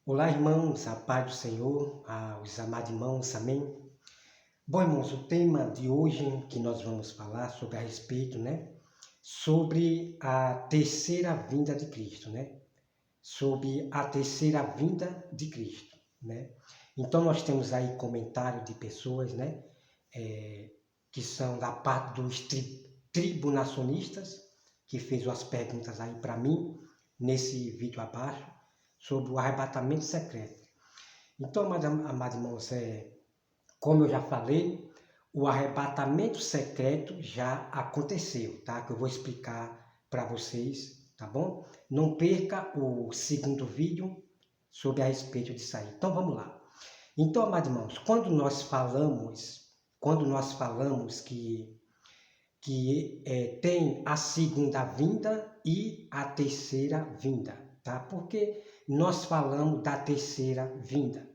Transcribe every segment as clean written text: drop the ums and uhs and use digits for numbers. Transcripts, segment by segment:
Olá, irmãos, a paz do Senhor, aos amados irmãos, amém? Bom, irmãos, o tema de hoje que nós vamos falar sobre a respeito, sobre a terceira vinda de Cristo, Sobre a terceira vinda de Cristo, Então, nós temos aí comentários de pessoas, que são da parte dos tribunacionistas, que fez as perguntas aí para mim, nesse vídeo abaixo, sobre o arrebatamento secreto. Então, amados irmãos, como eu já falei, o arrebatamento secreto já aconteceu, tá? Que eu vou explicar para vocês, tá bom? Não perca o segundo vídeo sobre a respeito disso aí. Então, vamos lá. Então, amados irmãos, quando nós falamos que tem a segunda vinda e a terceira vinda, tá? Porque nós falamos da terceira vinda?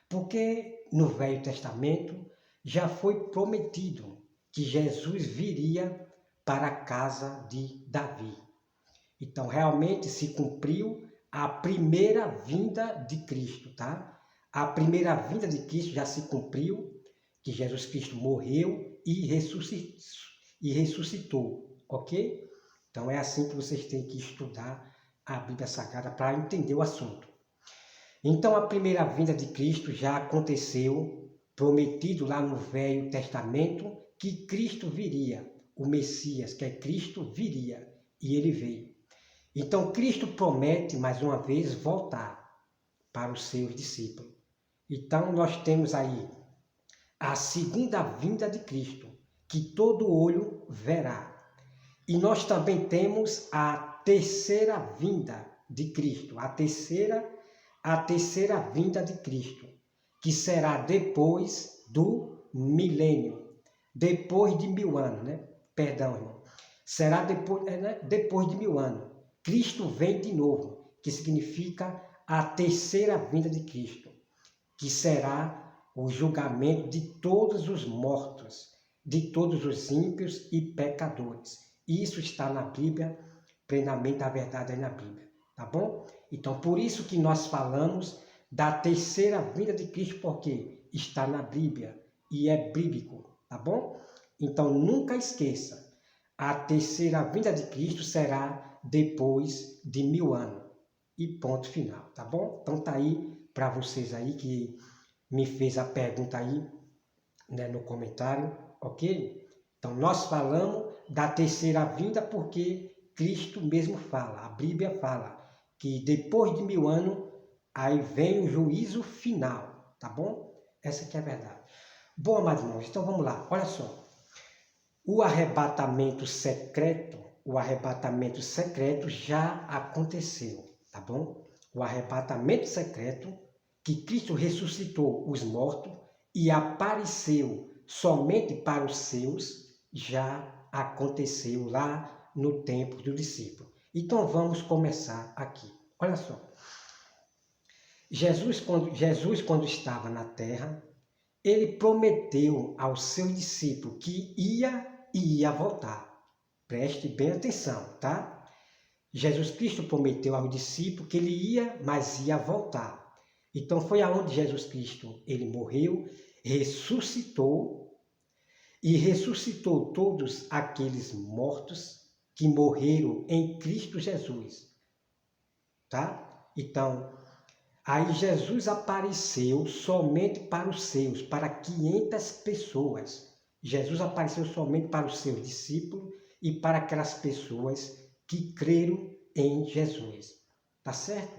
Porque no Velho Testamento já foi prometido que Jesus viria para a casa de Davi. Então, realmente se cumpriu a primeira vinda de Cristo, tá? A primeira vinda de Cristo já se cumpriu, que Jesus Cristo morreu e ressuscitou, ok? Então, é assim que vocês têm que estudar a Bíblia Sagrada para entender o assunto. Então, a primeira vinda de Cristo já aconteceu, prometido lá no Velho Testamento, que Cristo viria, o Messias, que é Cristo, viria, e ele veio. Então, Cristo promete, mais uma vez, voltar para os seus discípulos. Então, nós temos aí a segunda vinda de Cristo, que todo olho verá. E nós também temos a terceira vinda de Cristo, a terceira vinda de Cristo, que será depois do milênio, depois de 1000 anos, Perdão, irmão. Será depois de 1000 anos. Cristo vem de novo, que significa a terceira vinda de Cristo, que será o julgamento de todos os mortos, de todos os ímpios e pecadores. Isso está na Bíblia, plenamente a verdade é na Bíblia, tá bom? Então, por isso que nós falamos da terceira vinda de Cristo, porque está na Bíblia e é bíblico, tá bom? Então, nunca esqueça, a terceira vinda de Cristo será depois de 1000 anos. E ponto final, tá bom? Então, tá aí para vocês aí que me fez a pergunta aí, no comentário, ok? Então, nós falamos da terceira vinda porque Cristo mesmo fala, a Bíblia fala, que depois de 1000 anos, aí vem o juízo final, tá bom? Essa que é a verdade. Bom, amados irmãos, então vamos lá, olha só. O arrebatamento secreto já aconteceu, tá bom? O arrebatamento secreto, que Cristo ressuscitou os mortos e apareceu somente para os seus, já aconteceu lá no tempo do discípulo. Então vamos começar aqui. Olha só. Jesus, quando estava na terra, ele prometeu aos seus discípulos que ia voltar. Preste bem atenção, tá? Jesus Cristo prometeu aos discípulos que ele ia, mas ia voltar. Então foi aonde Jesus Cristo, ele morreu, ressuscitou e ressuscitou todos aqueles mortos que morreram em Cristo Jesus, tá? Então, aí Jesus apareceu somente para os seus, para 500 pessoas. Jesus apareceu somente para os seus discípulos e para aquelas pessoas que creram em Jesus, tá certo?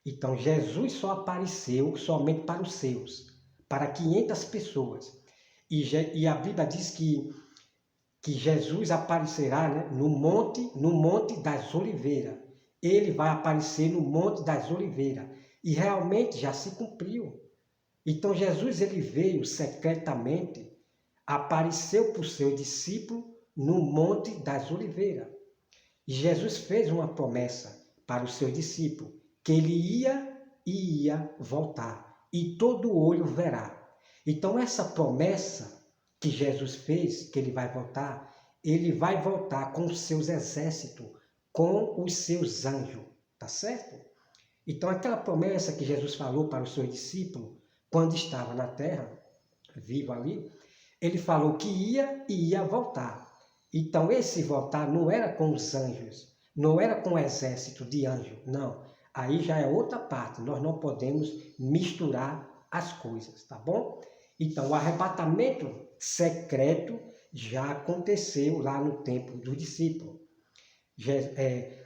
Então, Jesus só apareceu somente para os seus, para 500 pessoas. E a Bíblia diz que Jesus aparecerá, no Monte das Oliveiras. Ele vai aparecer no Monte das Oliveiras. E realmente já se cumpriu. Então, Jesus ele veio secretamente, apareceu para o seu discípulo no Monte das Oliveiras. E Jesus fez uma promessa para os seus discípulos, que ele ia voltar, e todo olho verá. Então, essa promessa que Jesus fez, que ele vai voltar com os seus exércitos, com os seus anjos, tá certo? Então, aquela promessa que Jesus falou para os seus discípulos, quando estava na terra, vivo ali, ele falou que ia e ia voltar. Então, esse voltar não era com os anjos, não era com o exército de anjos, não. Aí já é outra parte, nós não podemos misturar as coisas, tá bom? Então, o arrebatamento secreto já aconteceu lá no tempo dos discípulos.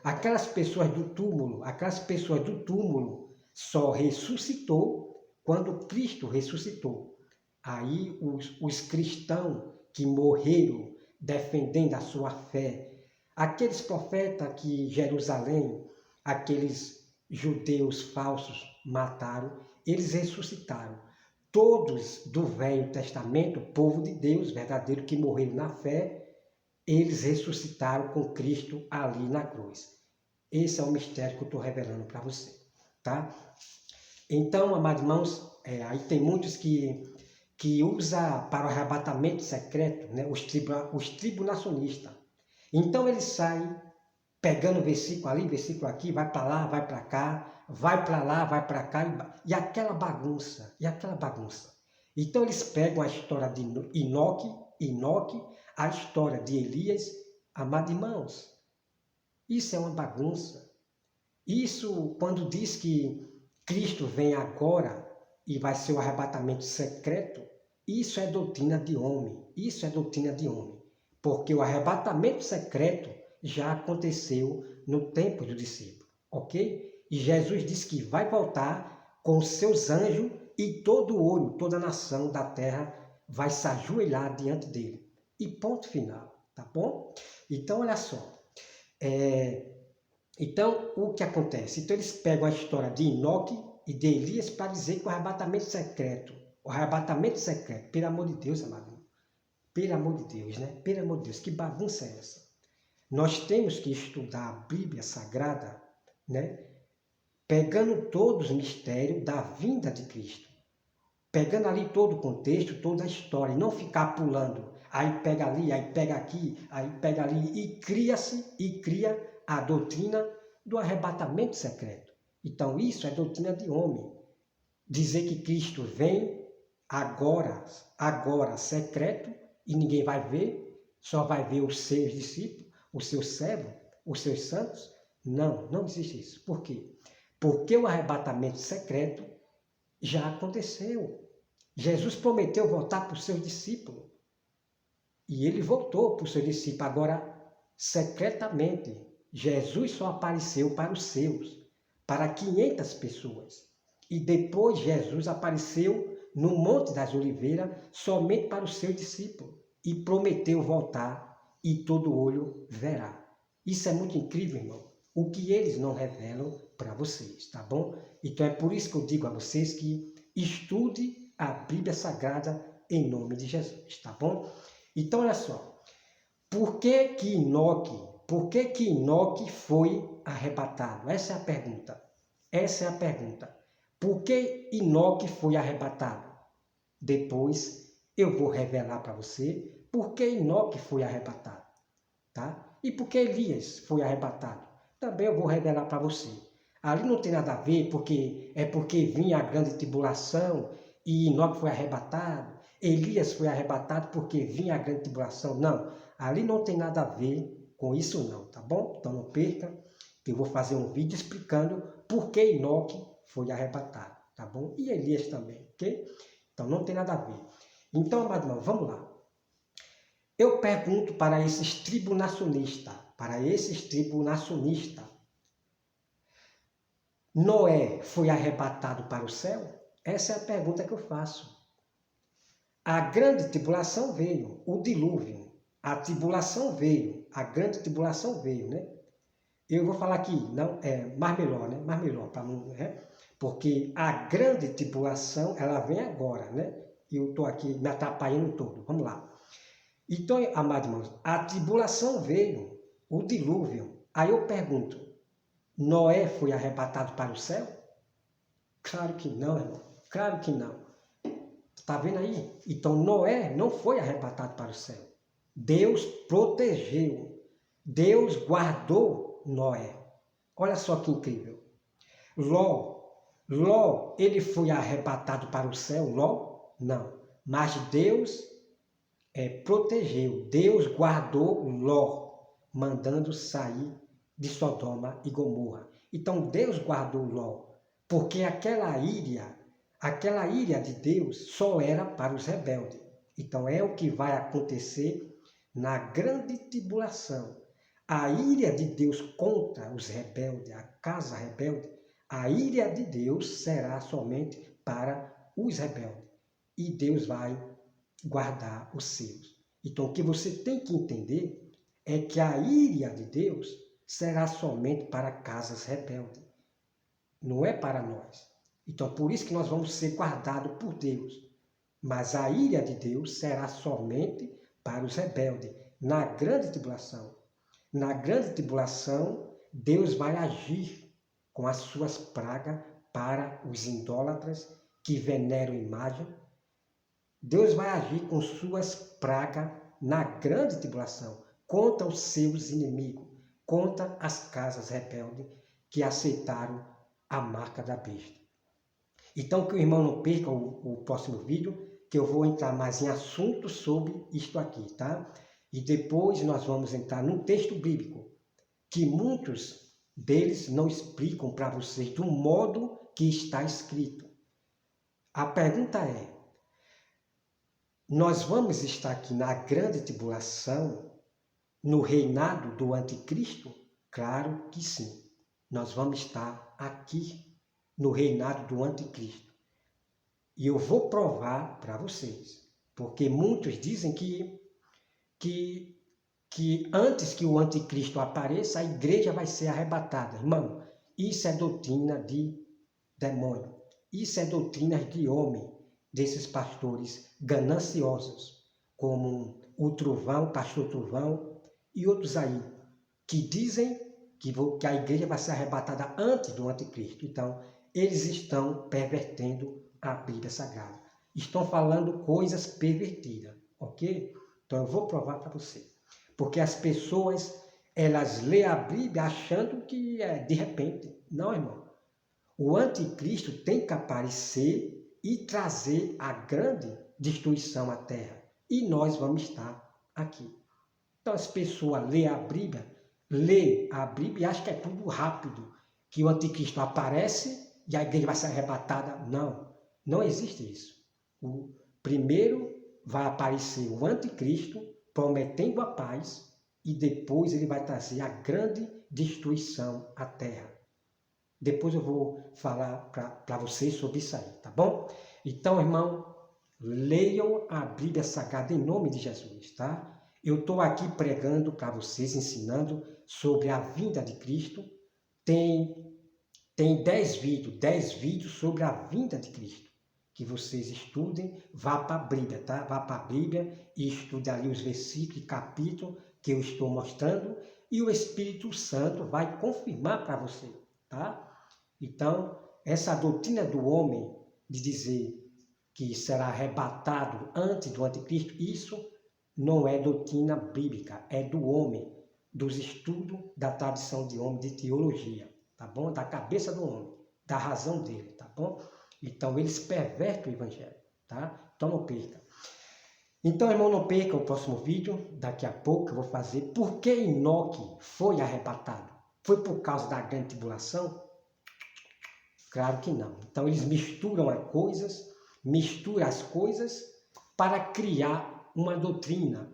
Aquelas pessoas do túmulo só ressuscitou quando Cristo ressuscitou. Aí os cristãos que morreram defendendo a sua fé, aqueles profetas que Jerusalém, aqueles judeus falsos mataram, eles ressuscitaram. Todos do Velho Testamento, povo de Deus verdadeiro que morreram na fé, eles ressuscitaram com Cristo ali na cruz. Esse é o mistério que eu estou revelando para você, tá? Então, amados irmãos, aí tem muitos que usam para o arrebatamento secreto, né, os tribulacionistas. Então, eles saem pegando versículo ali, versículo aqui, vai para lá, vai para cá, vai para lá, vai para cá, e aquela bagunça, Então, eles pegam a história de Enoque, a história de Elias, amados irmãos, isso é uma bagunça. Isso, quando diz que Cristo vem agora e vai ser o arrebatamento secreto, isso é doutrina de homem, porque o arrebatamento secreto já aconteceu no tempo do discípulo, ok? E Jesus disse que vai voltar com seus anjos e todo o olho, toda a nação da terra vai se ajoelhar diante dele. E ponto final, tá bom? Então, olha só. Então, o que acontece? Então, eles pegam a história de Enoque e de Elias para dizer que o arrebatamento secreto, pelo amor de Deus, amado, pelo amor de Deus, né? Pelo amor de Deus, que bagunça é essa? Nós temos que estudar a Bíblia Sagrada, né? Pegando todos os mistérios da vinda de Cristo. Pegando ali todo o contexto, toda a história, e não ficar pulando. Aí pega ali, aí pega aqui, aí pega ali, e cria a doutrina do arrebatamento secreto. Então isso é doutrina de homem. Dizer que Cristo vem agora secreto, e ninguém vai ver, só vai ver os seus discípulos, os seus servos, os seus santos. Não existe isso. Por quê? Porque o arrebatamento secreto já aconteceu. Jesus prometeu voltar para os seus discípulos. E ele voltou para os seus discípulos. Agora, secretamente, Jesus só apareceu para os seus, para 500 pessoas. E depois Jesus apareceu no Monte das Oliveiras somente para os seus discípulos. E prometeu voltar e todo olho verá. Isso é muito incrível, irmão. O que eles não revelam para vocês, tá bom? Então é por isso que eu digo a vocês que estude a Bíblia Sagrada em nome de Jesus, tá bom? Então, olha só. Por que Enoque foi arrebatado? Essa é a pergunta. Por que Enoque foi arrebatado? Depois eu vou revelar para você por que Enoque foi arrebatado, tá? E por que Elias foi arrebatado? Também eu vou revelar para você. Ali não tem nada a ver, porque vinha a grande tribulação e Enoque foi arrebatado, Elias foi arrebatado porque vinha a grande tribulação. Não, ali não tem nada a ver com isso não, tá bom? Então não perca, que eu vou fazer um vídeo explicando por que Enoque foi arrebatado, tá bom? E Elias também, ok? Então não tem nada a ver. Então, amado irmão, vamos lá. Eu pergunto para esses tribulacionistas, Noé foi arrebatado para o céu? Essa é a pergunta que eu faço. A grande tribulação veio, o dilúvio. A grande tribulação veio, né? Eu vou falar aqui, não, mais melhor, para não, né? Porque a grande tribulação, ela vem agora, né? E eu estou aqui me atrapalhando todo. Vamos lá. Então, amados irmãos, a tribulação veio, o dilúvio. Aí eu pergunto, Noé foi arrebatado para o céu? Claro que não, irmão. Claro que não. Está vendo aí? Então, Noé não foi arrebatado para o céu. Deus protegeu. Deus guardou Noé. Olha só que incrível. Ló, ele foi arrebatado para o céu? Ló? Não. Mas Deus protegeu, Deus guardou Ló, mandando sair de Sodoma e Gomorra. Então Deus guardou Ló, porque aquela ilha de Deus só era para os rebeldes. Então é o que vai acontecer na grande tribulação. A ilha de Deus contra os rebeldes, a casa rebelde, a ilha de Deus será somente para os rebeldes. E Deus vai guardar os seus. Então o que você tem que entender é que a ilha de Deus será somente para casas rebeldes. Não é para nós. Então por isso que nós vamos ser guardados por Deus. Mas a ilha de Deus será somente para os rebeldes, na grande tribulação. Na grande tribulação, Deus vai agir com as suas pragas para os idólatras que veneram imagem. Deus vai agir com suas pragas na grande tribulação, contra os seus inimigos, contra as casas rebeldes que aceitaram a marca da besta. Então que o irmão não perca o próximo vídeo, que eu vou entrar mais em assuntos sobre isto aqui, tá? E depois nós vamos entrar num texto bíblico, que muitos deles não explicam para vocês do modo que está escrito. A pergunta é, nós vamos estar aqui na grande tribulação, no reinado do anticristo? Claro que sim. Nós vamos estar aqui no reinado do anticristo. E eu vou provar para vocês, porque muitos dizem que antes que o anticristo apareça, a igreja vai ser arrebatada. Irmão, isso é doutrina de demônio. Isso é doutrina de homem, desses pastores gananciosos, como o Trovão, o pastor Trovão e outros aí, que dizem que a igreja vai ser arrebatada antes do anticristo. Então, eles estão pervertendo a Bíblia Sagrada. Estão falando coisas pervertidas, ok? Então eu vou provar para você. Porque as pessoas, elas lêem a Bíblia achando que é de repente. Não, irmão. O anticristo tem que aparecer e trazer a grande destruição à terra. E nós vamos estar aqui. Então as pessoas lê a Bíblia e acham que é tudo rápido. Que o anticristo aparece e a igreja vai ser arrebatada. Não. Não existe isso. Primeiro vai aparecer o anticristo prometendo a paz e depois ele vai trazer a grande destruição à terra. Depois eu vou falar para vocês sobre isso aí, tá bom? Então, irmão, leiam a Bíblia Sagrada em nome de Jesus, tá? Eu estou aqui pregando para vocês, ensinando sobre a vinda de Cristo. Tem 10 vídeos sobre a vinda de Cristo. Que vocês estudem, vá para a Bíblia, tá? Vá para a Bíblia e estude ali os versículos e capítulos que eu estou mostrando e o Espírito Santo vai confirmar para você, tá? Então, essa doutrina do homem de dizer que será arrebatado antes do anticristo, isso não é doutrina bíblica, é do homem, dos estudos da tradição de homem, de teologia, tá bom? Da cabeça do homem, da razão dele, tá bom? Então, eles pervertem o evangelho, tá? Então, não perca. Então, irmão, não perca o próximo vídeo. Daqui a pouco eu vou fazer por que Enoque foi arrebatado. Foi por causa da grande tribulação? Claro que não. Então, eles misturam as coisas para criar uma doutrina.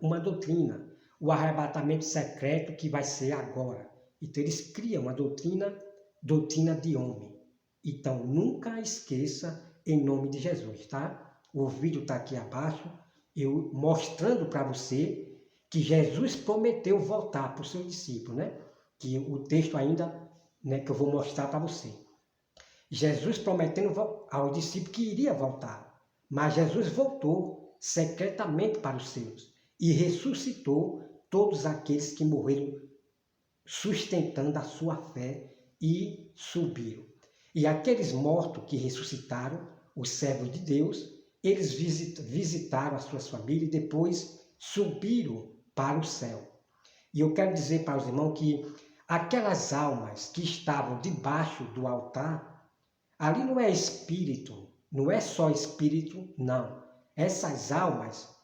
O arrebatamento secreto que vai ser agora. Então, eles criam uma doutrina de homem. Então, nunca esqueça em nome de Jesus, tá? O vídeo está aqui abaixo, eu mostrando para você que Jesus prometeu voltar para o seu discípulo, né? Que o texto ainda, né, que eu vou mostrar para você. Jesus prometendo ao discípulo que iria voltar, mas Jesus voltou secretamente para os seus e ressuscitou todos aqueles que morreram sustentando a sua fé e subiram. E aqueles mortos que ressuscitaram, os servos de Deus, eles visitaram as suas famílias e depois subiram para o céu. E eu quero dizer para os irmãos que aquelas almas que estavam debaixo do altar, Ali não é espírito, não é só espírito, não. Essas almas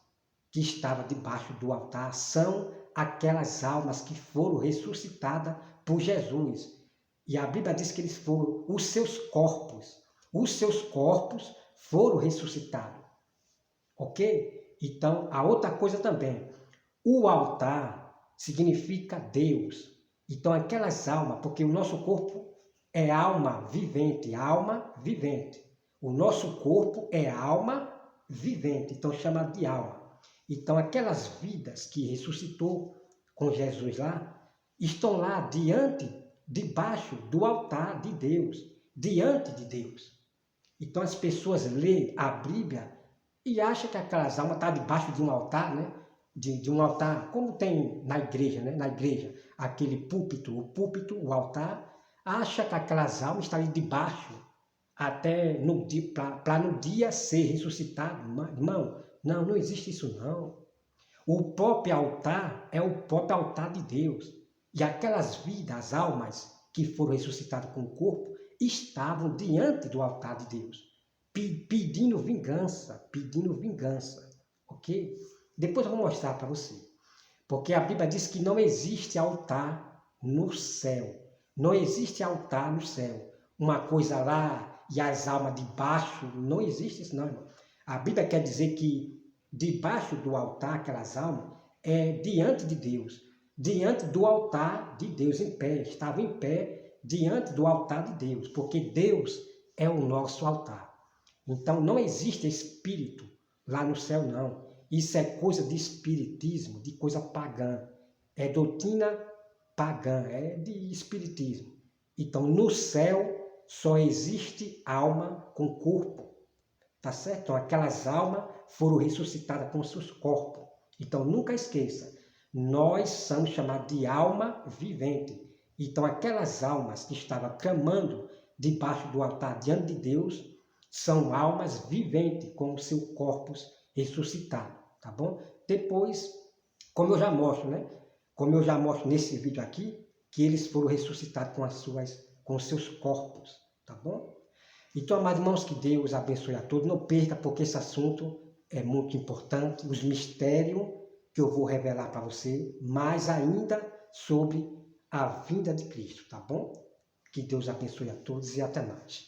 que estavam debaixo do altar são aquelas almas que foram ressuscitadas por Jesus. E a Bíblia diz que eles foram os seus corpos foram ressuscitados, ok? Então, a outra coisa também, o altar significa Deus. Então, aquelas almas, porque o nosso corpo é alma vivente. O nosso corpo é alma vivente, então chama de alma. Então, aquelas vidas que ressuscitou com Jesus lá, estão lá debaixo do altar de Deus, diante de Deus. Então, as pessoas lêem a Bíblia e acham que aquelas almas estão debaixo de um altar, né? De um altar, como tem na igreja, né? Na igreja, aquele púlpito, o altar, acha que aquelas almas estão ali debaixo, até no dia, para no dia ser ressuscitado. Irmão, não existe isso não. O próprio altar é o próprio altar de Deus. E aquelas vidas, as almas que foram ressuscitadas com o corpo, estavam diante do altar de Deus, pedindo vingança, ok? Depois eu vou mostrar para você. Porque a Bíblia diz que não existe altar no céu. Não existe altar no céu. Uma coisa lá e as almas debaixo, não existe isso não, irmão. A Bíblia quer dizer que debaixo do altar, aquelas almas, é diante de Deus. Diante do altar de Deus, em pé. Estava em pé diante do altar de Deus. Porque Deus é o nosso altar. Então não existe espírito lá no céu não. Isso é coisa de espiritismo, de coisa pagã. É doutrina pagã, é de espiritismo. Então, no céu só existe alma com corpo. Tá certo? Então, aquelas almas foram ressuscitadas com seus corpos. Então, nunca esqueça, nós somos chamados de alma vivente. Então, aquelas almas que estavam clamando debaixo do altar diante de Deus são almas viventes com os seus corpos ressuscitados. Tá bom? Depois, como eu já mostro, né? Como eu já mostro nesse vídeo aqui, que eles foram ressuscitados com os seus corpos, tá bom? Então, amados irmãos, que Deus abençoe a todos. Não perca, porque esse assunto é muito importante. Os mistérios que eu vou revelar para você, mais ainda sobre a vinda de Cristo, tá bom? Que Deus abençoe a todos e até mais.